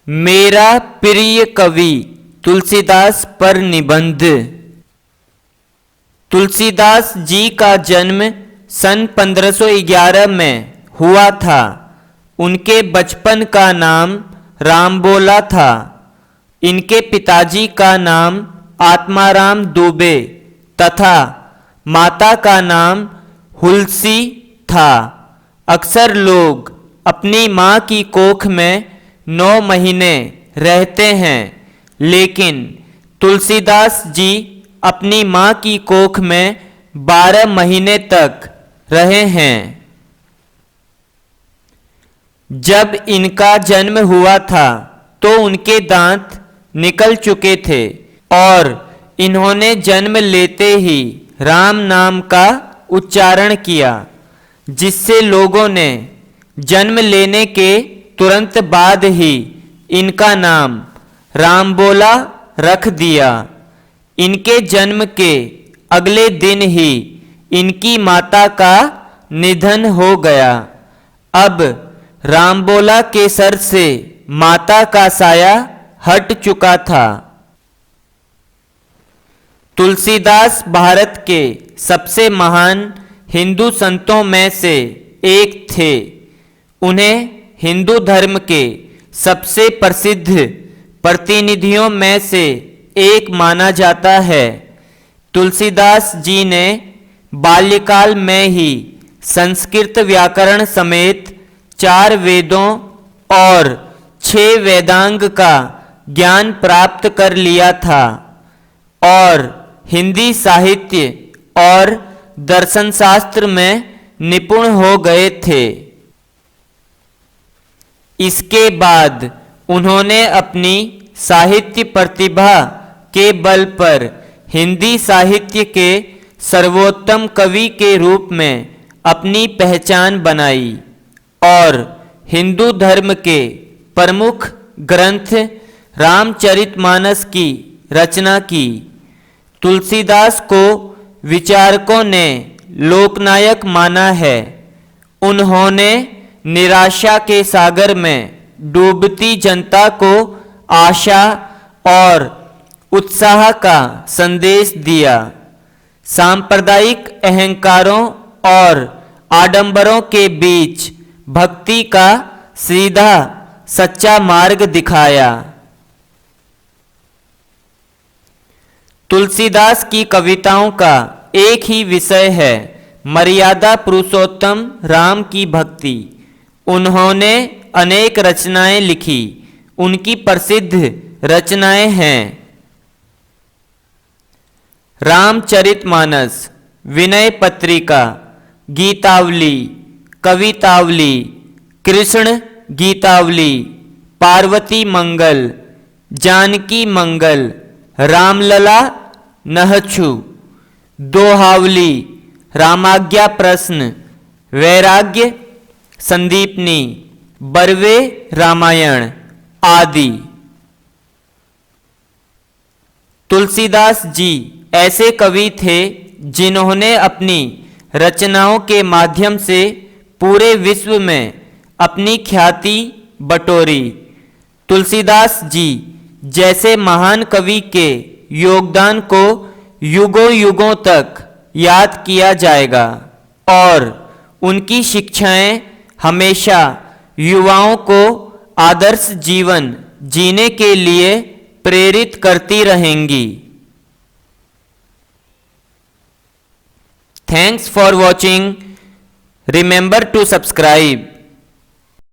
मेरा प्रिय कवि तुलसीदास पर निबंध। तुलसीदास जी का जन्म सन 1511 में हुआ था। उनके बचपन का नाम रामबोला था। इनके पिताजी का नाम आत्माराम दुबे तथा माता का नाम हुलसी था। अक्सर लोग अपनी माँ की कोख में 9 महीने रहते हैं, लेकिन तुलसीदास जी अपनी माँ की कोख में 12 महीने तक रहे हैं। जब इनका जन्म हुआ था तो उनके दांत निकल चुके थे और इन्होंने जन्म लेते ही राम नाम का उच्चारण किया, जिससे लोगों ने जन्म लेने के तुरंत बाद ही इनका नाम रामबोला रख दिया। इनके जन्म के अगले दिन ही इनकी माता का निधन हो गया। अब रामबोला के सर से माता का साया हट चुका था। तुलसीदास भारत के सबसे महान हिंदू संतों में से एक थे। उन्हें हिंदू धर्म के सबसे प्रसिद्ध प्रतिनिधियों में से एक माना जाता है। तुलसीदास जी ने बाल्यकाल में ही संस्कृत व्याकरण समेत 4 वेदों और 6 वेदांग का ज्ञान प्राप्त कर लिया था और हिंदी साहित्य और दर्शन शास्त्र में निपुण हो गए थे। इसके बाद उन्होंने अपनी साहित्य प्रतिभा के बल पर हिंदी साहित्य के सर्वोत्तम कवि के रूप में अपनी पहचान बनाई और हिंदू धर्म के प्रमुख ग्रंथ रामचरितमानस की रचना की। तुलसीदास को विचारकों ने लोकनायक माना है। उन्होंने निराशा के सागर में डूबती जनता को आशा और उत्साह का संदेश दिया। सांप्रदायिक अहंकारों और आडंबरों के बीच भक्ति का सीधा सच्चा मार्ग दिखाया। तुलसीदास की कविताओं का एक ही विषय है, मर्यादा पुरुषोत्तम राम की भक्ति। उन्होंने अनेक रचनाएं लिखी। उनकी प्रसिद्ध रचनाएं हैं रामचरितमानस, विनय पत्रिका, गीतावली, कवितावली, कृष्ण गीतावली, पार्वती मंगल, जानकी मंगल, रामलला नहछु, दोहावली, रामाज्ञा प्रश्न, वैराग्य संदीपनी, बरवे रामायण आदि। तुलसीदास जी ऐसे कवि थे जिन्होंने अपनी रचनाओं के माध्यम से पूरे विश्व में अपनी ख्याति बटोरी। तुलसीदास जी जैसे महान कवि के योगदान को युगों युगों तक याद किया जाएगा और उनकी शिक्षाएं हमेशा युवाओं को आदर्श जीवन जीने के लिए प्रेरित करती रहेंगी। Thanks for watching. Remember to subscribe.